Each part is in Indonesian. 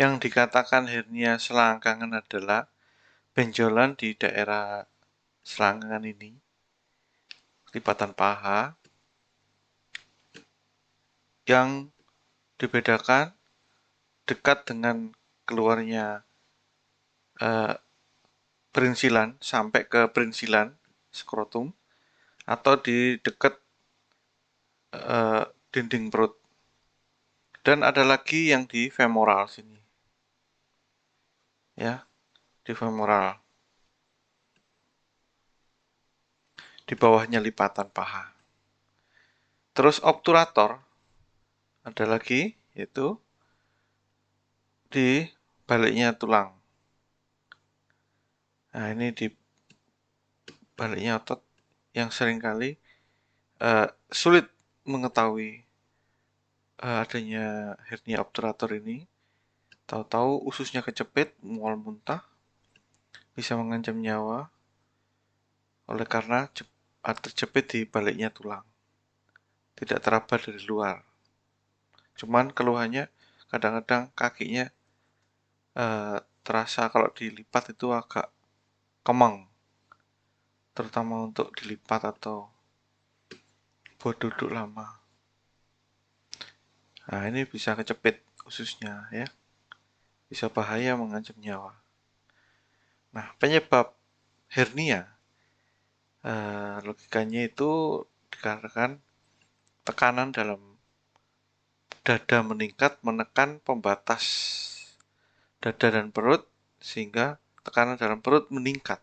Yang dikatakan hernia selangkangan adalah benjolan di daerah selangkangan ini, lipatan paha, yang dibedakan dekat dengan keluarnya perinsilan sampai ke perinsilan skrotum, atau di dekat dinding perut. Dan ada lagi yang di femoral sini, ya, di femoral, di bawahnya lipatan paha. Terus obturator ada lagi, yaitu di baliknya tulang. Nah, ini di baliknya otot yang seringkali sulit mengetahui adanya hernia obturator ini. Tahu-tahu ususnya kecepit, mual muntah, bisa mengancam nyawa oleh karena terjepit di baliknya tulang, tidak teraba dari luar. Cuman keluhannya kadang-kadang kakinya terasa kalau dilipat itu agak kemang, terutama untuk dilipat atau buat duduk lama. Nah, ini bisa kecepit ususnya, ya, bisa bahaya mengancam nyawa. Nah, penyebab hernia logikanya itu dikarenakan tekanan dalam dada meningkat menekan pembatas dada dan perut, sehingga tekanan dalam perut meningkat.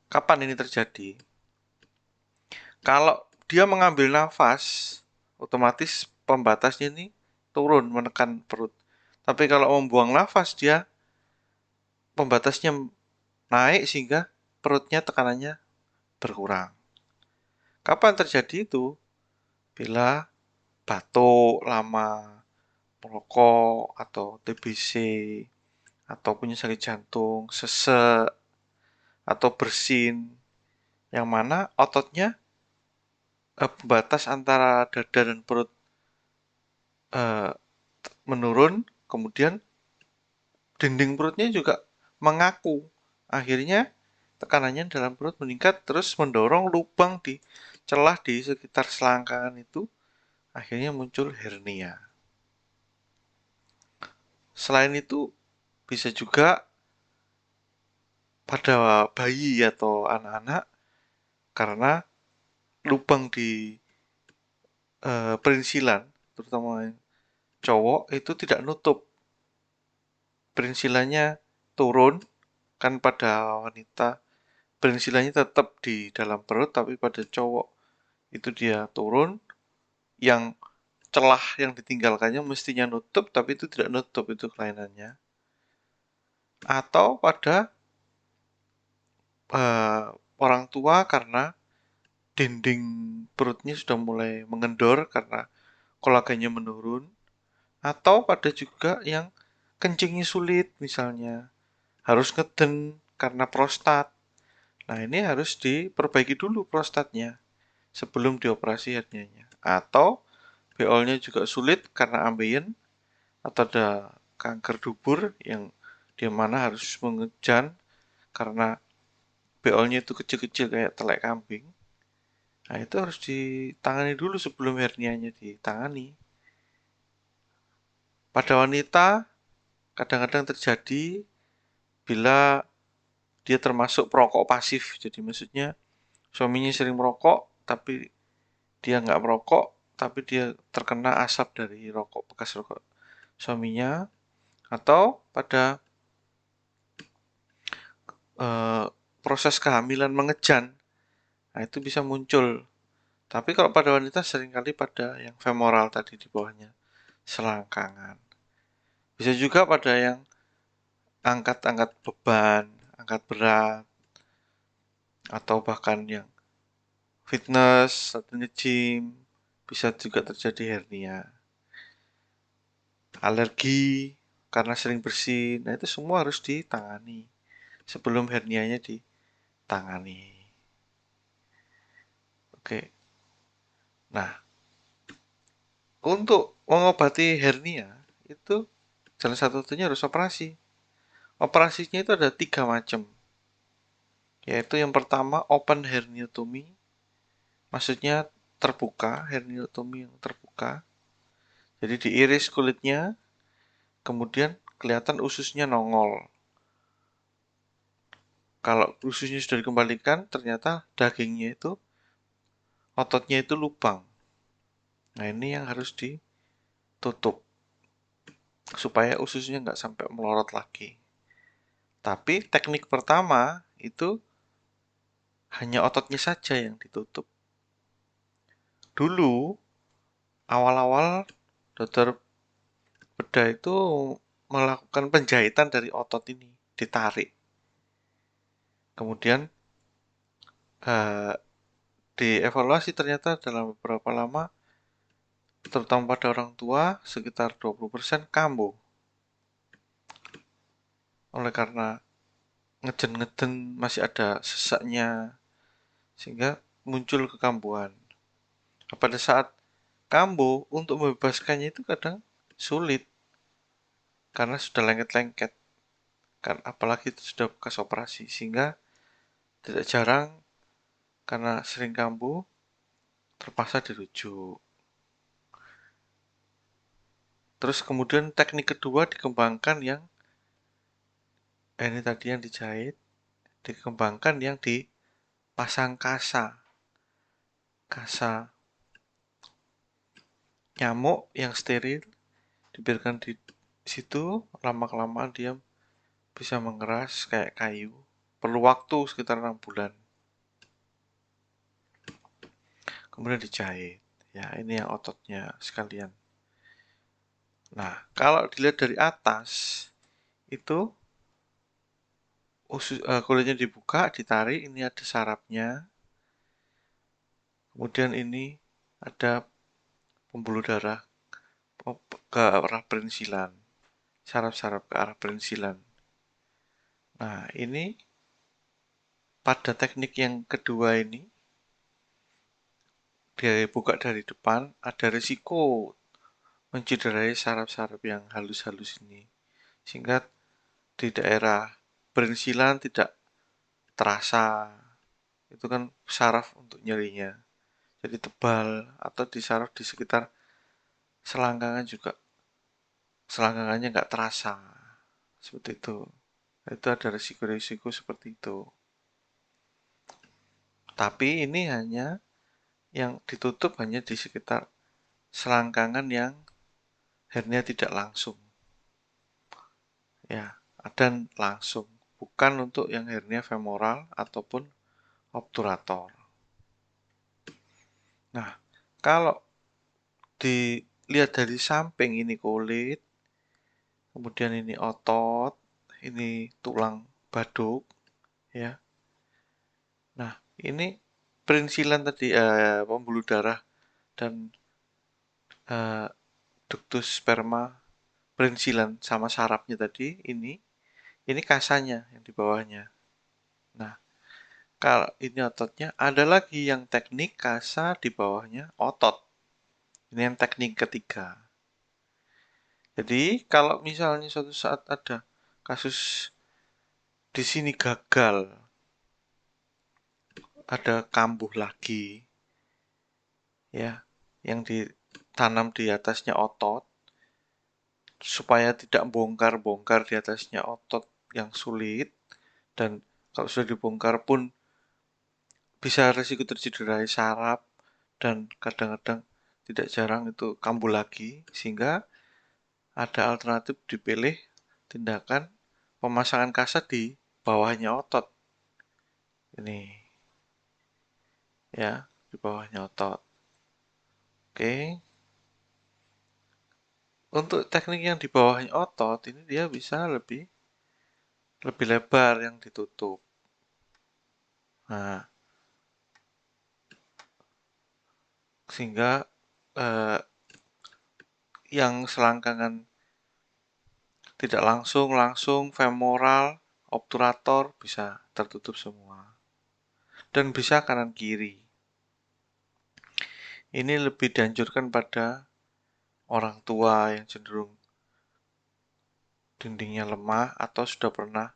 Kapan ini terjadi? Kalau dia mengambil nafas, otomatis pembatasnya ini turun menekan perut. Tapi kalau membuang nafas, dia pembatasnya naik sehingga perutnya tekanannya berkurang. Kapan terjadi itu? Bila batuk lama, merokok, atau TBC, atau punya sakit jantung, sesek, atau bersin, yang mana ototnya pembatas antara dada dan perut menurun, kemudian dinding perutnya juga mengaku. Akhirnya tekanannya dalam perut meningkat, terus mendorong lubang di celah di sekitar selangkangan itu, akhirnya muncul hernia. Selain itu, bisa juga pada bayi atau anak-anak karena lubang di perinsilan, terutama cowok, itu tidak nutup. Perinsilannya turun, kan pada wanita perinsilannya tetap di dalam perut, tapi pada cowok itu dia turun, yang celah yang ditinggalkannya mestinya nutup, tapi itu tidak nutup, itu kelainannya. Atau pada orang tua karena dinding perutnya sudah mulai mengendor karena kolagennya menurun, atau pada juga yang kencingnya sulit, misalnya harus ngeden karena prostat. Nah, ini harus diperbaiki dulu prostatnya sebelum dioperasi hernianya. Atau BO-nya juga sulit karena ambeien atau ada kanker dubur yang di mana harus mengejan karena BO-nya itu kecil-kecil kayak telek kambing. Nah, itu harus ditangani dulu sebelum hernianya ditangani. Pada wanita kadang-kadang terjadi bila dia termasuk perokok pasif. Jadi maksudnya suaminya sering merokok, tapi dia nggak merokok, tapi dia terkena asap dari rokok, bekas rokok suaminya. Atau pada proses kehamilan mengejan, nah itu bisa muncul. Tapi kalau pada wanita seringkali pada yang femoral tadi di bawahnya, selangkangan. Bisa juga pada yang angkat-angkat beban, angkat berat, atau bahkan yang fitness atau nge-gym, bisa juga terjadi hernia. Alergi karena sering bersin, nah itu semua harus ditangani sebelum hernianya ditangani. Oke. Nah, untuk mengobati hernia itu jalan satu-satunya harus operasi. Operasinya itu ada 3 macam, yaitu yang pertama open herniotomy, maksudnya terbuka, herniotomy yang terbuka. Jadi diiris kulitnya, kemudian kelihatan ususnya nongol. Kalau ususnya sudah dikembalikan, ternyata dagingnya itu, ototnya itu lubang. Nah ini yang harus ditutup, supaya ususnya nggak sampai melorot lagi. Tapi teknik pertama itu hanya ototnya saja yang ditutup. Dulu, awal-awal dokter bedah itu melakukan penjahitan dari otot ini, ditarik. Kemudian eh, dievaluasi ternyata dalam beberapa lama, terutama pada orang tua, sekitar 20% kambuh. Oleh karena ngeden-ngeden masih ada sesaknya, sehingga muncul kekambuhan. Pada saat kambuh, untuk membebaskannya itu kadang sulit, karena sudah lengket-lengket. Kan, apalagi itu sudah bekas operasi, sehingga tidak jarang karena sering kambuh, terpaksa dirujuk. Terus kemudian teknik kedua dikembangkan yang ini tadi yang dijahit, dikembangkan yang dipasang kasa. Kasa nyamuk yang steril dibiarkan di situ, lama-kelamaan dia bisa mengeras kayak kayu. Perlu waktu sekitar 6 bulan. Kemudian dijahit. Ya, ini yang ototnya sekalian. Nah, kalau dilihat dari atas, itu kulitnya dibuka, ditarik, ini ada sarafnya. Kemudian ini ada pembuluh darah ke arah perinsilan. Saraf-saraf ke arah perinsilan. Nah, ini pada teknik yang kedua ini, dia buka dari depan, ada risiko mencederai saraf-saraf yang halus-halus ini. Sehingga di daerah perinsilan tidak terasa. Itu kan saraf untuk nyerinya. Jadi tebal, atau di saraf di sekitar selangkangan juga, selangkangannya nggak terasa. Seperti itu. Itu ada risiko-risiko seperti itu. Tapi ini hanya yang ditutup hanya di sekitar selangkangan yang hernia tidak langsung. Ya, dan langsung. Bukan untuk yang hernia femoral ataupun obturator. Nah, kalau dilihat dari samping, ini kulit, kemudian ini otot, ini tulang baduk, ya. Nah, ini perinsilan tadi, pembuluh darah dan eh, ductus sperma, perinsilan sama sarafnya tadi, ini kasanya yang di bawahnya. Nah, kalau ini ototnya, ada lagi yang teknik kasa di bawahnya otot. Ini yang teknik ketiga. Jadi, kalau misalnya suatu saat ada kasus di sini gagal, ada kambuh lagi, ya, yang ditanam di atasnya otot, supaya tidak bongkar-bongkar di atasnya otot yang sulit, dan kalau sudah dibongkar pun bisa resiko tercederai saraf, dan kadang-kadang tidak jarang itu kambuh lagi, sehingga ada alternatif dipilih tindakan pemasangan kasa di bawahnya otot. Ini ya, di bawahnya otot. Oke. Untuk teknik yang di bawahnya otot ini dia bisa lebih lebar yang ditutup. Nah, sehingga eh, yang selangkangan tidak langsung femoral, obturator bisa tertutup semua. Dan bisa kanan kiri. Ini lebih dianjurkan pada orang tua yang cenderung dindingnya lemah atau sudah pernah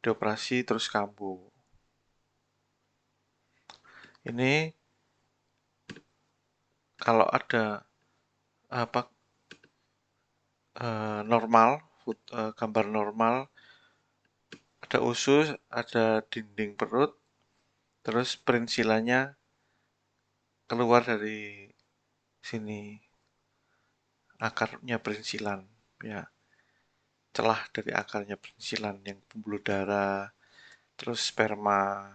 dioperasi terus kambuh. Ini kalau ada apa normal, gambar normal, ada usus, ada dinding perut, terus perinsilannya keluar dari sini, akarnya perinsilan, ya, celah dari akarnya perinsilan yang pembuluh darah, terus sperma.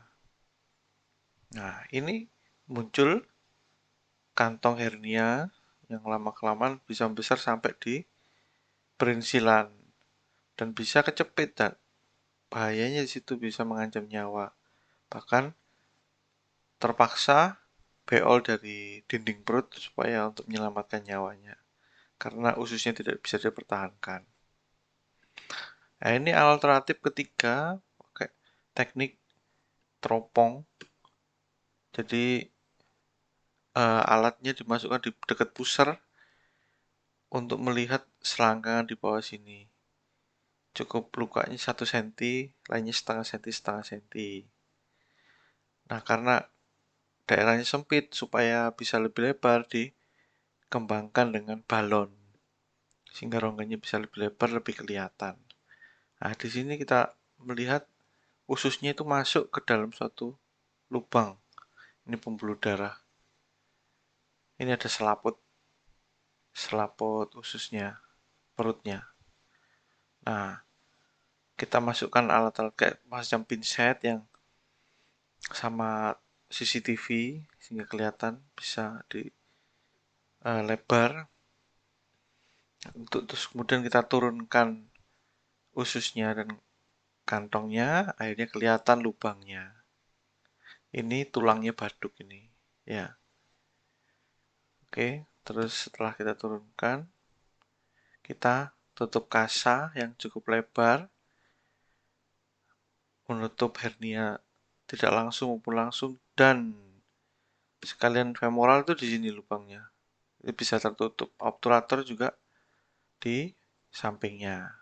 Nah, ini muncul kantong hernia yang lama-kelamaan bisa besar sampai di perinsilan dan bisa kecepit, dan bahayanya di situ bisa mengancam nyawa. Bahkan terpaksa beol dari dinding perut supaya untuk menyelamatkan nyawanya karena ususnya tidak bisa dipertahankan. Nah, ini alternatif ketiga pakai teknik teropong. Jadi alatnya dimasukkan di dekat pusar untuk melihat selangkangan di bawah sini. Cukup lukanya 1 cm, lainnya setengah senti. Nah, karena daerahnya sempit, supaya bisa lebih lebar dikembangkan dengan balon. Sehingga rongganya bisa lebih lebar, lebih kelihatan. Nah, di sini kita melihat ususnya itu masuk ke dalam suatu lubang. Ini pembuluh darah. Ini ada selaput ususnya, perutnya. Nah, kita masukkan alat-alat kayak macam pinset yang sama CCTV sehingga kelihatan bisa di lebar. Untuk terus kemudian kita turunkan ususnya dan kantongnya, akhirnya kelihatan lubangnya. Ini tulangnya baduk ini, ya. Oke, terus setelah kita turunkan, kita tutup kasa yang cukup lebar, menutup hernia tidak langsung maupun langsung, dan sekalian femoral itu di sini lubangnya. Ini bisa tertutup. Obturator juga di sampingnya.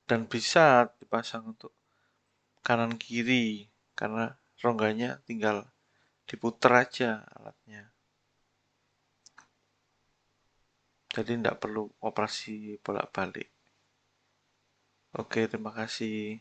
Dan bisa dipasang untuk kanan kiri karena rongganya tinggal diputer aja alatnya. Jadi tidak perlu operasi bolak-balik. Oke, terima kasih.